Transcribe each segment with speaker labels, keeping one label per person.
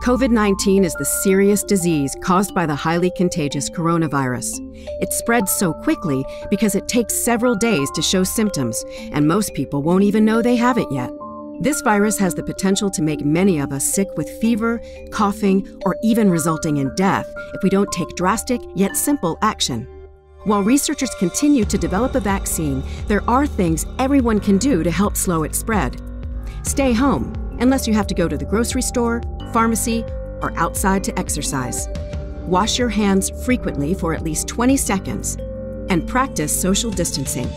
Speaker 1: COVID-19 is the serious disease caused by the highly contagious coronavirus. It spreads so quickly because it takes several days to show symptoms, and most people won't even know they have it yet. This virus has the potential to make many of us sick with fever, coughing, or even resulting in death if we don't take drastic yet simple action. While researchers continue to develop a vaccine, there are things everyone can do to help slow its spread. Stay home, unless you have to go to the grocery store, pharmacy, or outside to exercise. Wash your hands frequently for at least 20 seconds, and practice social distancing.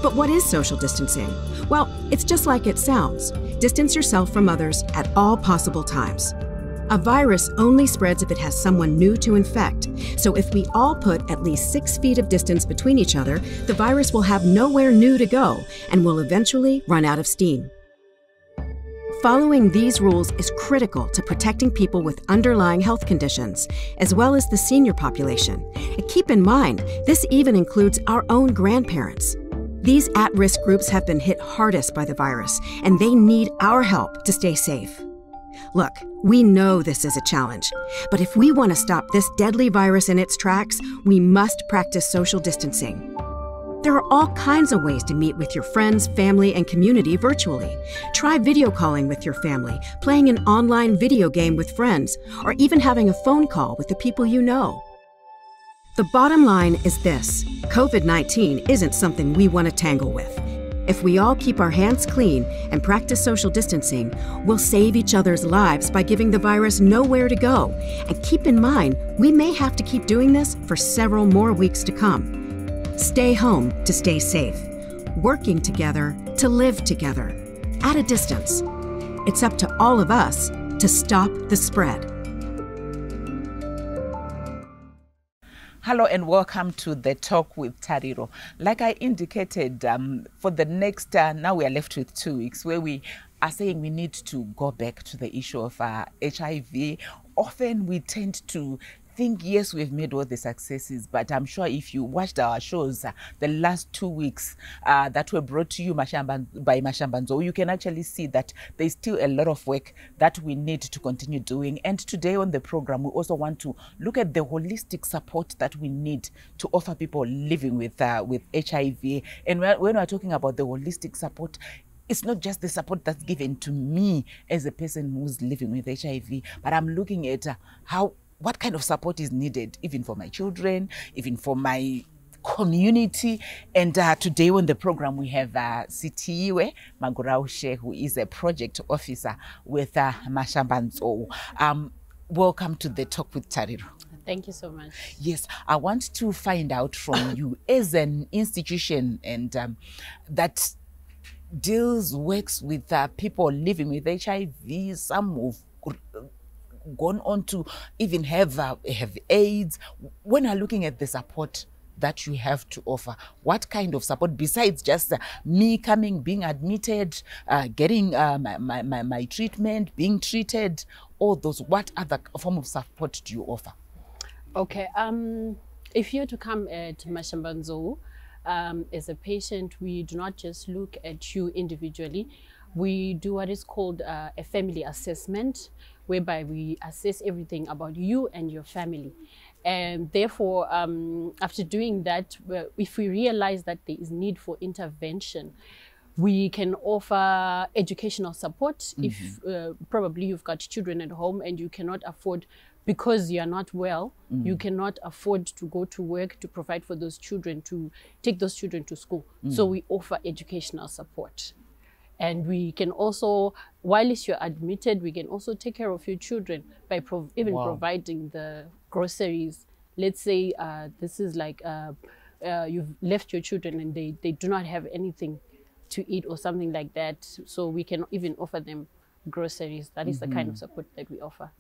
Speaker 1: But what is social distancing? Well, it's just like it sounds. Distance yourself from others at all possible times. A virus only spreads if it has someone new to infect. So if we all put at least 6 feet of distance between each other, the virus will have nowhere new to go and will eventually run out of steam. Following these rules is critical to protecting people with underlying health conditions, as well as the senior population. And keep in mind, this even includes our own grandparents. These at-risk groups have been hit hardest by the virus, and they need our help to stay safe. Look, we know this is a challenge, but if we want to stop this deadly virus in its tracks, we must practice social distancing. There are all kinds of ways to meet with your friends, family, and community virtually. Try video calling with your family, playing an online video game with friends, or even having a phone call with the people you know. The bottom line is this: COVID-19 isn't something we want to tangle with. If we all keep our hands clean and practice social distancing, we'll save each other's lives by giving the virus nowhere to go. And keep in mind, we may have to keep doing this for several more weeks to come. Stay home to stay safe, working together to live together, at a distance. It's up to all of us to stop the spread.
Speaker 2: Hello and welcome to the Talk with Tariro. Like I indicated, for the next, now we are left with 2 weeks where we are saying we need to go back to the issue of HIV. Often we tend to think, yes, we've made all the successes, but I'm sure if you watched our shows the last 2 weeks that were brought to you by Mashambanzo, you can actually see that there's still a lot of work that we need to continue doing. And today on the program, we also want to look at the holistic support that we need to offer people living with HIV. And when we're talking about the holistic support, it's not just the support that's given to me as a person who's living with HIV, but I'm looking at what kind of support is needed, even for my children, even for my community. And today on the program, we have Sitiwe Maguraushe, who is a project officer with Mashambanzo. Welcome to the Talk with Tariro.
Speaker 3: Thank you so much.
Speaker 2: Yes, I want to find out from you, as an institution and that works with people living with HIV, some who've gone on to even have AIDS. When you're looking at the support that you have to offer, what kind of support, besides just me coming, being admitted, getting my treatment, being treated, all those, what other form of support do you offer?
Speaker 3: Okay, if you're to come to Mashambanzo as a patient, we do not just look at you individually. We do what is called a family assessment, whereby we assess everything about you and your family. And therefore, after doing that, if we realize that there is need for intervention, we can offer educational support. If probably you've got children at home and you cannot afford, because you are not well, you cannot afford to go to work to provide for those children, to take those children to school. So we offer educational support. And we can also, while you're admitted, we can also take care of your children by providing the groceries. Let's say this is like you've left your children and they do not have anything to eat or something like that. So we can even offer them groceries. That is the kind of support that we offer.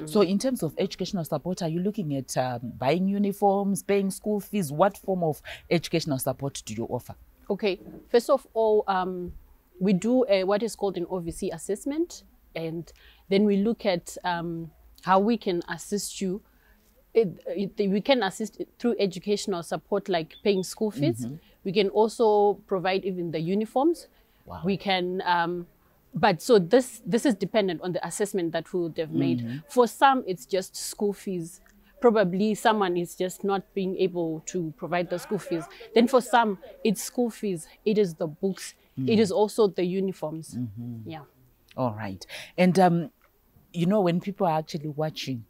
Speaker 2: So in terms of educational support, are you looking at buying uniforms, paying school fees? What form of educational support do you offer?
Speaker 3: Okay, first of all, we do what is called an OVC assessment, and then we look at how we can assist you. We can assist through educational support, like paying school fees. We can also provide even the uniforms.
Speaker 2: Wow.
Speaker 3: We can, but so this is dependent on the assessment that we would have made. For some, it's just school fees. Probably someone is just not being able to provide the school fees. Then for some, it's school fees. It is the books. It is also the uniforms. Yeah.
Speaker 2: All right. And, you know, when people are actually watching,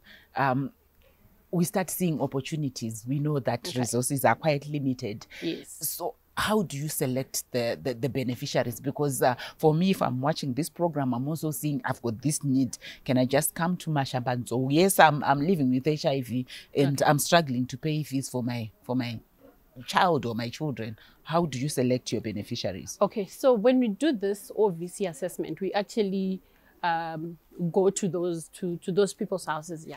Speaker 2: we start seeing opportunities. We know that resources are quite limited.
Speaker 3: Yes.
Speaker 2: So how do you select the beneficiaries? Because for me, if I'm watching this program, I'm also seeing I've got this need. Can I just come to Mashambanzo? Yes, I'm living with HIV and I'm struggling to pay fees for my child or my children. How do you select your beneficiaries?
Speaker 3: Okay, so when we do this OVC assessment, we actually go to those people's houses,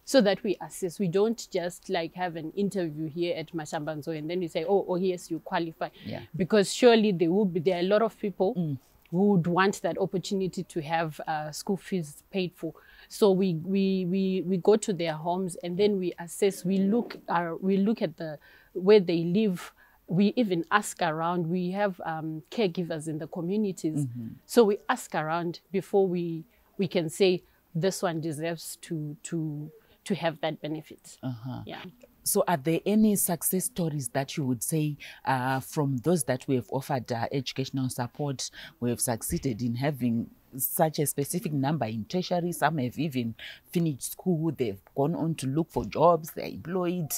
Speaker 3: so that we assess. We don't just like have an interview here at Mashambanzo and then we say, oh yes, you qualify. Because surely there are a lot of people who would want that opportunity to have school fees paid for. So we go to their homes and then we assess. We look at where they live. We even ask around. We have caregivers in the communities. So we ask around before we can say this one deserves to have that benefit.
Speaker 2: So are there any success stories that you would say from those that we have offered educational support, we have succeeded in having such a specific number in tertiary? Some have even finished school, they've gone on to look for jobs, they're employed.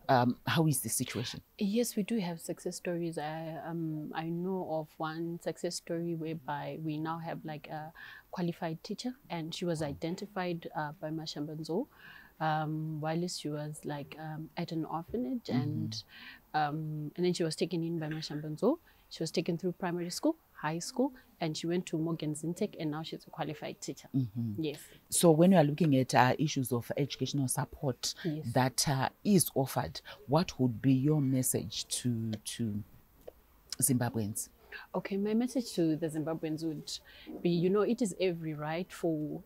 Speaker 2: How is the situation?
Speaker 3: Yes, we do have success stories. I know of one success story whereby we now have like a qualified teacher, and she was identified by Mashambanzo while she was like at an orphanage, and then she was taken in by Mashambanzo. She was taken through primary school, high school, and she went to Morgan's Intake, and now she's a qualified teacher. Yes.
Speaker 2: So when you are looking at issues of educational support that is offered, what would be your message to Zimbabweans?
Speaker 3: Okay, my message to the Zimbabweans would be, you know, it is a right for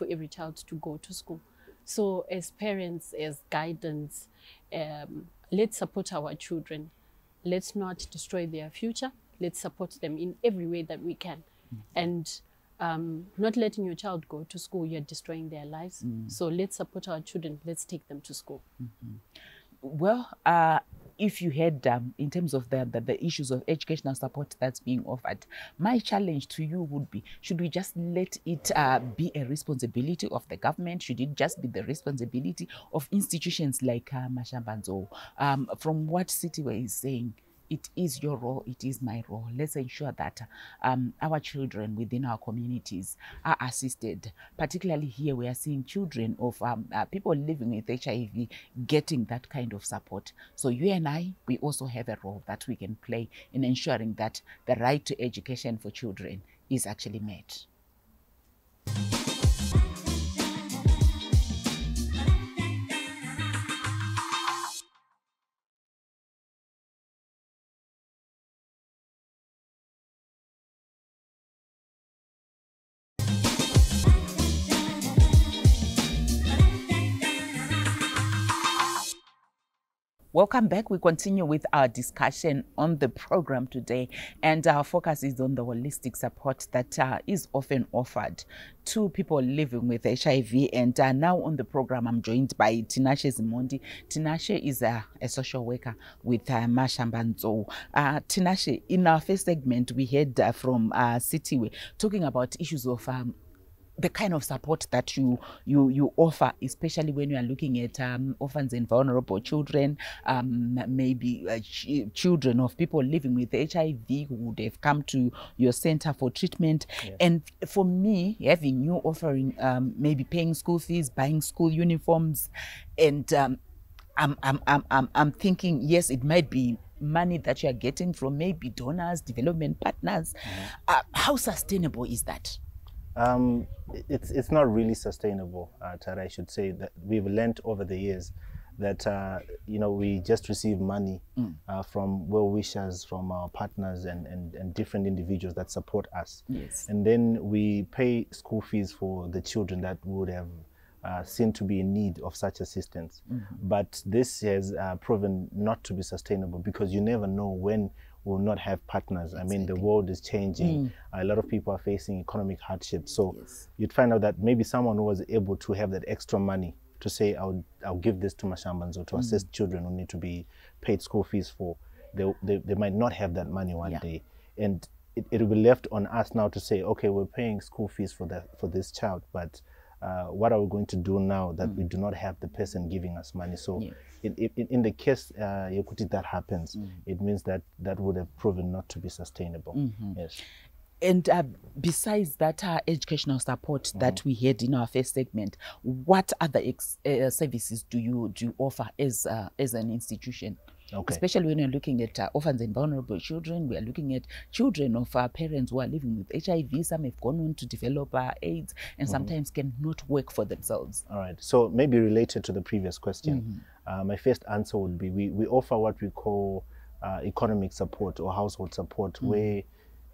Speaker 3: every child to go to school. So as parents, as guidance, let's support our children. Let's not destroy their future. Let's support them in every way that we can. And not letting your child go to school, you're destroying their lives. So let's support our children. Let's take them to school.
Speaker 2: Well, if you had, in terms of the issues of educational support that's being offered, my challenge to you would be, should we just let it be a responsibility of the government? Should it just be the responsibility of institutions like Mashambanzo? From what Sitiwe is saying, it is your role, it is my role. Let's ensure that our children within our communities are assisted. Particularly here, we are seeing children of people living with HIV getting that kind of support. So you and I, we also have a role that we can play in ensuring that the right to education for children is actually met. Welcome back. We continue with our discussion on the program today, and our focus is on the holistic support that is often offered to people living with HIV. And now on the program, I'm joined by Tinashe Zimondi. Tinashe is a social worker with Mashambanzo. Tinashe, in our first segment, we heard from Sitiwe talking about issues of the kind of support that you offer, especially when you are looking at orphans and vulnerable children, maybe children of people living with HIV who would have come to your center for treatment. Yes. And for me, having you offering maybe paying school fees, buying school uniforms, and I'm thinking, yes, it might be money that you are getting from maybe donors, development partners. How sustainable is that?
Speaker 4: It's not really sustainable, Tara. I should say that we've learned over the years that we just receive money from well-wishers, from our partners and different individuals that support us.
Speaker 2: Yes.
Speaker 4: And then we pay school fees for the children that would have seen to be in need of such assistance. But this has proven not to be sustainable, because you never know when we'll not have partners. I mean, the world is changing. A lot of people are facing economic hardship. So you'd find out that maybe someone who was able to have that extra money to say, I'll give this to Mashambanzo to assist children who need to be paid school fees for, they might not have that money one day. And it will be left on us now to say, okay, we're paying school fees for this child, but what are we going to do now that we do not have the person giving us money? So in the case Yekuti that happens, it means that would have proven not to be sustainable. Yes.
Speaker 2: And besides that educational support that we had in our first segment, what other services do you offer as an institution?
Speaker 4: Okay.
Speaker 2: Especially when you're looking at orphans and vulnerable children, we are looking at children of our parents who are living with HIV. Some have gone on to develop AIDS and sometimes cannot work for themselves.
Speaker 4: All right. So maybe related to the previous question, my first answer would be we offer what we call economic support or household support, where,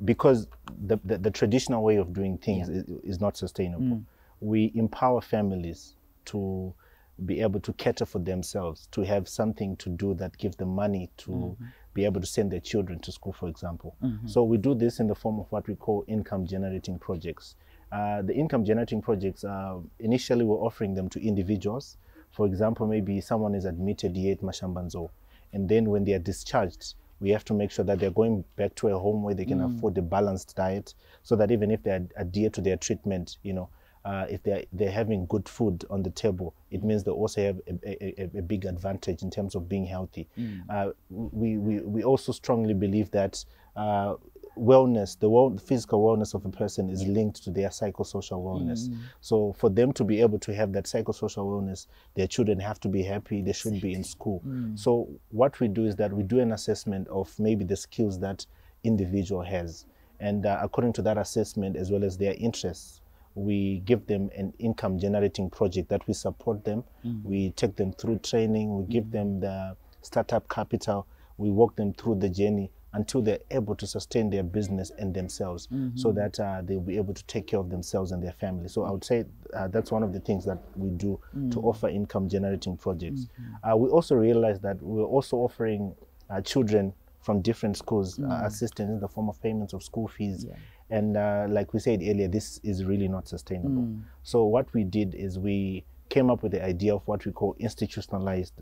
Speaker 4: because the traditional way of doing things is not sustainable, we empower families to be able to cater for themselves, to have something to do that gives them money to be able to send their children to school, for example. So we do this in the form of what we call income generating projects. The income generating projects, initially we're offering them to individuals. For example, maybe someone is admitted here at Mashambanzo, and then when they are discharged, we have to make sure that they're going back to a home where they can afford a balanced diet, so that even if they adhere to their treatment, if they're having good food on the table, it means they also have a big advantage in terms of being healthy. We also strongly believe that wellness, the physical wellness of a person is linked to their psychosocial wellness. So for them to be able to have that psychosocial wellness, their children have to be happy, they should be in school. So what we do is that we do an assessment of maybe the skills that individual has. And according to that assessment, as well as their interests, we give them an income generating project that we support them. We take them through training, we give them the startup capital, we walk them through the journey until they're able to sustain their business and themselves, so that they'll be able to take care of themselves and their family. So I would say that's one of the things that we do to offer income generating projects. We also realize that we're also offering children from different schools assistance in the form of payments of school fees. And like we said earlier, this is really not sustainable. So what we did is we came up with the idea of what we call institutionalized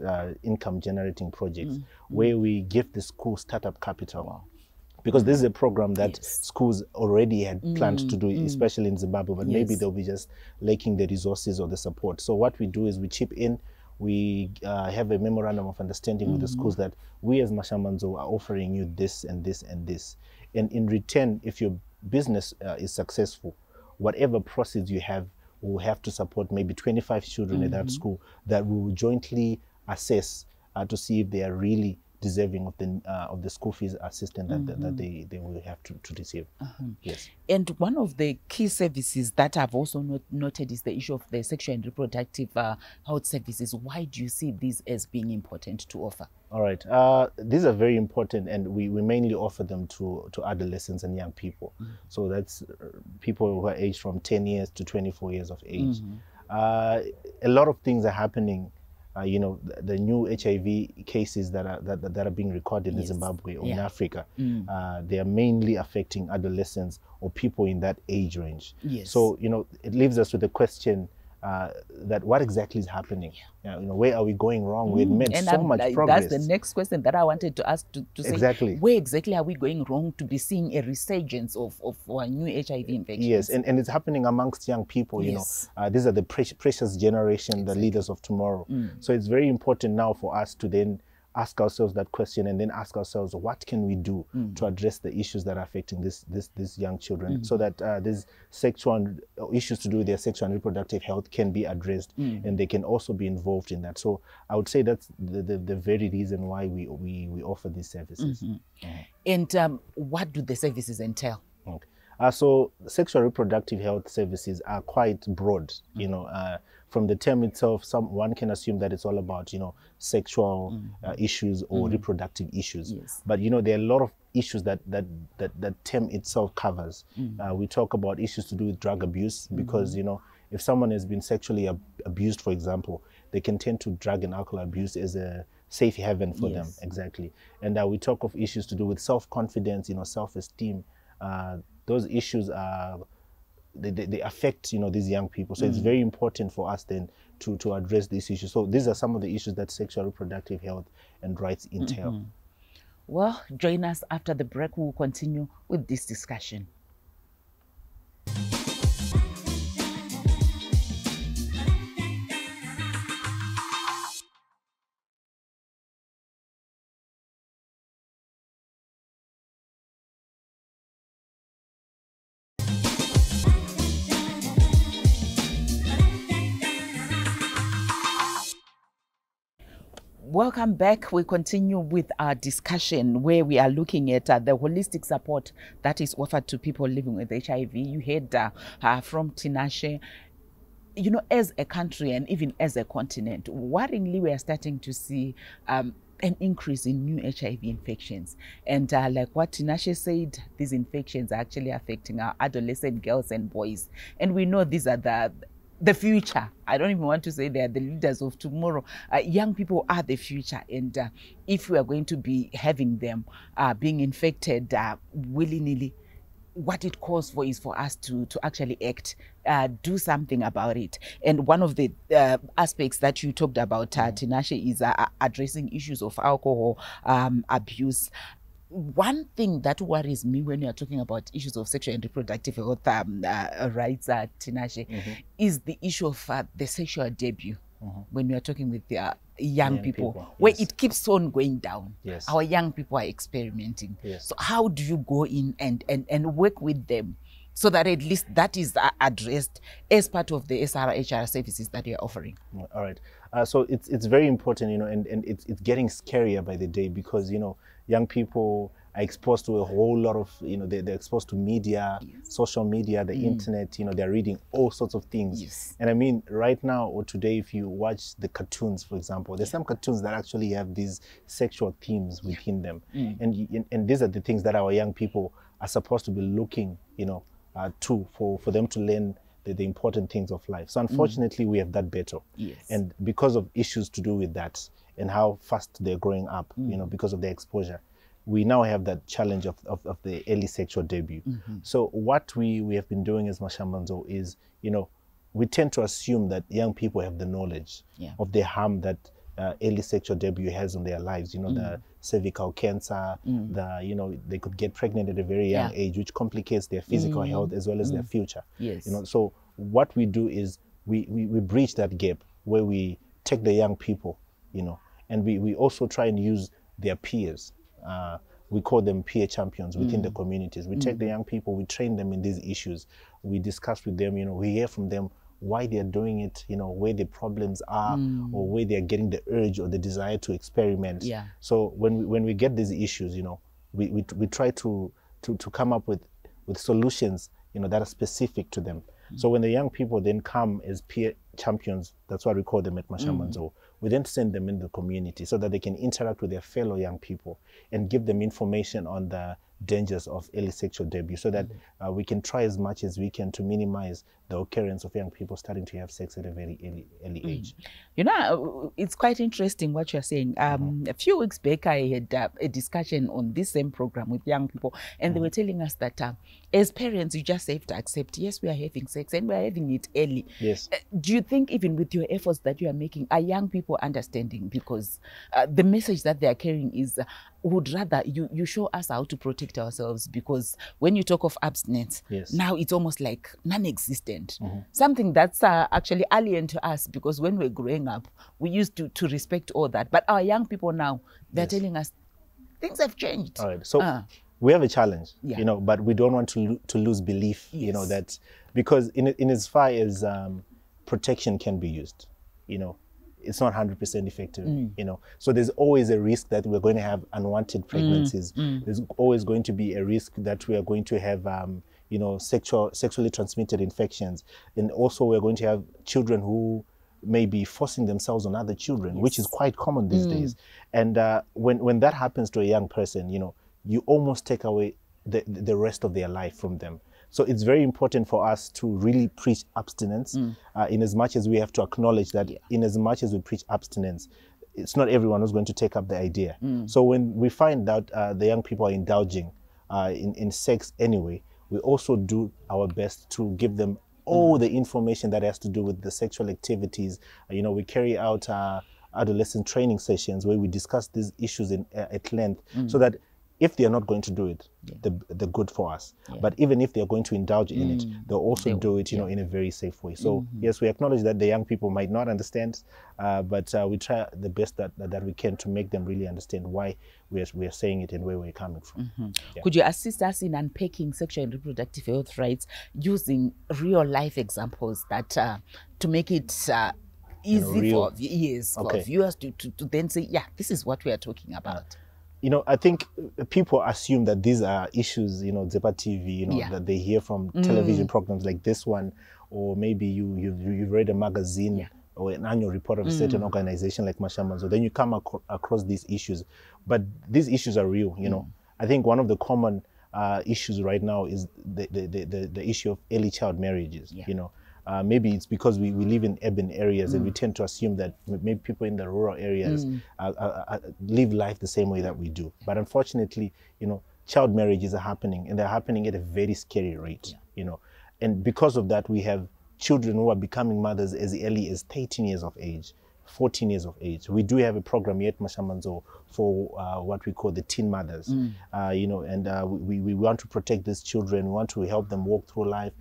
Speaker 4: income generating projects, where we give the school startup capital. Because this is a program that schools already had planned to do, especially in Zimbabwe, but maybe they'll be just lacking the resources or the support. So what we do is we chip in, we have a memorandum of understanding with the schools that we as Mashambanzo are offering you this and this and this. And in return, if your business is successful, whatever proceeds you have, will have to support maybe 25 children at that school that we will jointly assess to see if they are really deserving of the school fees assistance that they will have to receive. Yes.
Speaker 2: And one of the key services that I've also noted is the issue of the sexual and reproductive health services. Why do you see these as being important to offer?
Speaker 4: All right. These are very important, and we mainly offer them to adolescents and young people. So that's people who are aged from 10 years to 24 years of age. A lot of things are happening. The new HIV cases that are being recorded in Zimbabwe or in Africa, they are mainly affecting adolescents or people in that age range. So, it leaves us with the question that what exactly is happening? Where are we going wrong? We've made so much progress.
Speaker 2: That's the next question that I wanted to ask to say,
Speaker 4: exactly.
Speaker 2: Where exactly are we going wrong to be seeing a resurgence of new HIV infections?
Speaker 4: Yes, and it's happening amongst young people. These are the precious generation, the leaders of tomorrow. So it's very important now for us to then ask ourselves that question, and then ask ourselves, what can we do to address the issues that are affecting these young children, so that these sexual issues to do with their sexual and reproductive health can be addressed, and they can also be involved in that. So I would say that's the very reason why we offer these services.
Speaker 2: And what do the services entail?
Speaker 4: Okay. So sexual reproductive health services are quite broad, you know. From the term itself, one can assume that it's all about, you know, sexual issues or reproductive issues.
Speaker 2: Yes.
Speaker 4: But, you know, there are a lot of issues that term itself covers. We talk about issues to do with drug abuse because, you know, if someone has been sexually abused, for example, they can tend to drug and alcohol abuse as a safe haven for them. Exactly. And we talk of issues to do with self-confidence, you know, self-esteem. Those issues are, they affect, you know, these young people. So it's very important for us then to address these issues. So these are some of the issues that sexual reproductive health and rights entail.
Speaker 2: Well, join us after the break. We'll continue with this discussion. Welcome back. We continue with our discussion where we are looking at the holistic support that is offered to people living with HIV. You heard from Tinashe. You know, as a country and even as a continent, worryingly, we are starting to see an increase in new HIV infections. And like what Tinashe said, these infections are actually affecting our adolescent girls and boys. And we know these are the future. I don't even want to say they are the leaders of tomorrow. Young people are the future. And if we are going to be having them being infected willy-nilly, what it calls for is for us to actually act, do something about it. And one of the aspects that you talked about, Tinashe, is addressing issues of alcohol abuse. One thing that worries me when you are talking about issues of sexual and reproductive health rights, Tinashe, is the issue of the sexual debut. When we are talking with young people, where it keeps on going down. Our young people are experimenting. So how do you go in and work with them so that at least that is addressed as part of the SRHR services that you're offering?
Speaker 4: All right. So it's very important, you know, and it's getting scarier by the day because, you know, young people are exposed to a whole lot of, you know, they're exposed to media, social media, the internet, you know, they're reading all sorts of things. And I mean, right now or today, if you watch the cartoons, for example, there's some cartoons that actually have these sexual themes within them. And these are the things that our young people are supposed to be looking, you know, for them to learn the important things of life. So unfortunately, we have that battle. And because of issues to do with that and how fast they're growing up, you know, because of their exposure, we now have that challenge of the early sexual debut. So what we have been doing as Mashambanzo is, you know, we tend to assume that young people have the knowledge of the harm that early sexual debut has on their lives, you know, the cervical cancer, you know, they could get pregnant at a very young age, which complicates their physical health as well as their future. You know, so what we do is we bridge that gap where we take the young people, you know, and we also try and use their peers. We call them peer champions within the communities. We take the young people, we train them in these issues. We discuss with them, you know, we hear from them why they're doing it, you know, where the problems are or where they're getting the urge or the desire to experiment. So when we get these issues, you know, we try to come up with solutions, you know, that are specific to them. So when the young people then come as peer champions, that's what we call them at Mashambanzo, we then send them in the community so that they can interact with their fellow young people and give them information on the dangers of early sexual debut so that we can try as much as we can to minimize the occurrence of young people starting to have sex at a very early age.
Speaker 2: You know, it's quite interesting what you're saying. A few weeks back, I had a discussion on this same program with young people, and they were telling us that as parents, you just have to accept, yes, we are having sex and we are having it early. Do you think even with your efforts that you are making, are young people understanding? Because the message that they are carrying is, would rather you show us how to protect ourselves, because when you talk of abstinence, now it's almost like non-existent. Something that's actually alien to us, because when we're growing up, we used to respect all that. But our young people now, they're telling us things have changed.
Speaker 4: All right, so we have a challenge, you know, but we don't want to lose belief, you know, that because in as far as protection can be used, you know, it's not 100% effective, you know. So there's always a risk that we're going to have unwanted pregnancies. There's always going to be a risk that we are going to have, sexually transmitted infections. And also we're going to have children who may be forcing themselves on other children, which is quite common these days. And when that happens to a young person, you almost take away the rest of their life from them. So it's very important for us to really preach abstinence, in as much as we have to acknowledge that in as much as we preach abstinence, it's not everyone who's going to take up the idea. So when we find out the young people are indulging in sex anyway, we also do our best to give them all the information that has to do with the sexual activities. We carry out adolescent training sessions where we discuss these issues at length, so that if they are not going to do it, they're good for us. But even if they're going to indulge in it, they'll also do it, in a very safe way. So yes, we acknowledge that the young people might not understand, but we try the best that we can to make them really understand why we are saying it and where we're coming from.
Speaker 2: Could you assist us in unpacking sexual and reproductive health rights using real life examples that to make it easy for viewers to then say, yeah, this is what we are talking about?
Speaker 4: I think people assume that these are issues, Zepa TV, that they hear from television programs like this one, or maybe you've read a magazine or an annual report of a certain organization like Mashambanzo. Then you come across these issues, but these issues are real. I think one of the common issues right now is the issue of early child marriages. Maybe it's because we live in urban areas and we tend to assume that maybe people in the rural areas live life the same way that we do. But unfortunately, child marriages are happening, and they're happening at a very scary rate. And because of that, we have children who are becoming mothers as early as 13 years of age, 14 years of age. We do have a program here at Mashambanzo for what we call the teen mothers, and we want to protect these children. We want to help them walk through life,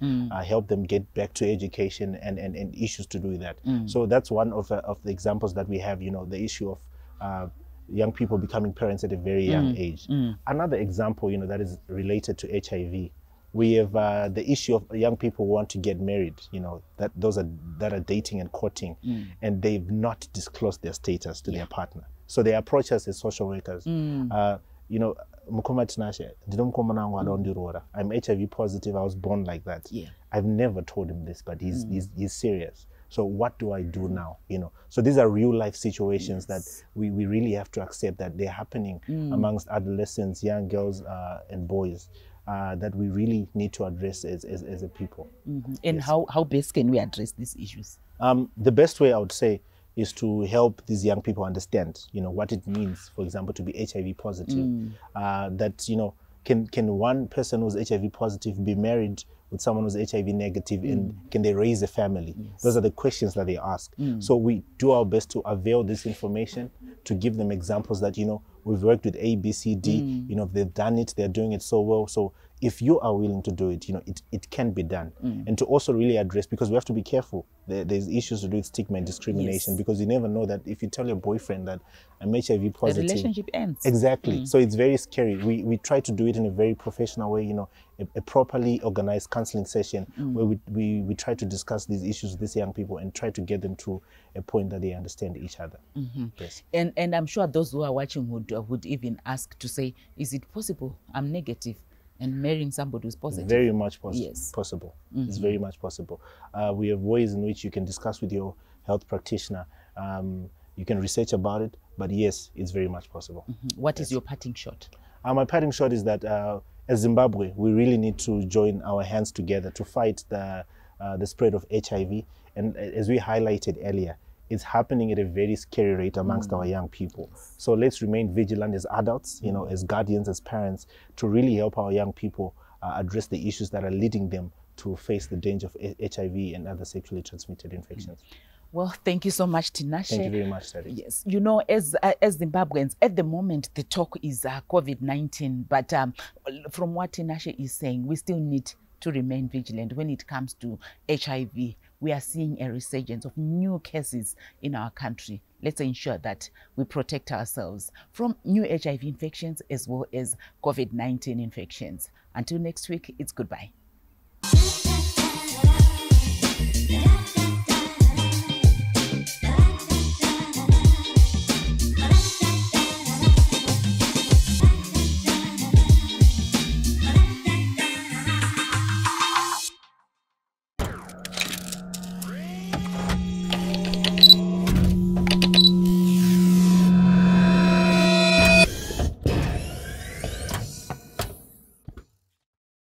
Speaker 4: help them get back to education and issues to do with that. So that's one of the examples that we have, the issue of young people becoming parents at a very young age. Another example, that is related to HIV. We have the issue of young people who want to get married, that are dating and courting, and they've not disclosed their status to their partner. So they approach us as social workers. I'm HIV positive. I was born like that. I've never told him this, but he's serious. So what do I do now? So these are real life situations that we really have to accept that they're happening amongst adolescents, young girls and boys. That we really need to address as a people.
Speaker 2: And how best can we address these issues?
Speaker 4: The best way I would say is to help these young people understand, what it means, for example, to be HIV positive. That, can one person who's HIV positive be married with someone who's HIV negative, and can they raise a family? Those are the questions that they ask. So we do our best to avail this information, to give them examples that, we've worked with A, B, C, D, they've done it, they're doing it so well. So if you are willing to do it, it can be done. And to also really address, because we have to be careful. There's issues to do with stigma and discrimination, because you never know that if you tell your boyfriend that I'm HIV positive,
Speaker 2: the relationship ends.
Speaker 4: Exactly. So it's very scary. We try to do it in a very professional way, a properly organized counseling session where we try to discuss these issues with these young people and try to get them to a point that they understand each other. Yes.
Speaker 2: And I'm sure those who are watching would even ask to say, is it possible I'm negative and marrying somebody who's positive?
Speaker 4: Very much possible. It's very much possible. We have ways in which you can discuss with your health practitioner. You can research about it, but yes, it's very much possible.
Speaker 2: What is your parting shot?
Speaker 4: My parting shot is that as Zimbabwe, we really need to join our hands together to fight the spread of HIV. And as we highlighted earlier, it's happening at a very scary rate amongst our young people. So let's remain vigilant as adults, as guardians, as parents, to really help our young people address the issues that are leading them to face the danger of HIV and other sexually transmitted infections.
Speaker 2: Well, thank you so much, Tinashe.
Speaker 4: Thank you very much, Terry.
Speaker 2: Yes, as Zimbabweans, at the moment, the talk is COVID-19, but from what Tinashe is saying, we still need to remain vigilant when it comes to HIV. We are seeing a resurgence of new cases in our country. Let's ensure that we protect ourselves from new HIV infections as well as COVID-19 infections. Until next week, it's goodbye.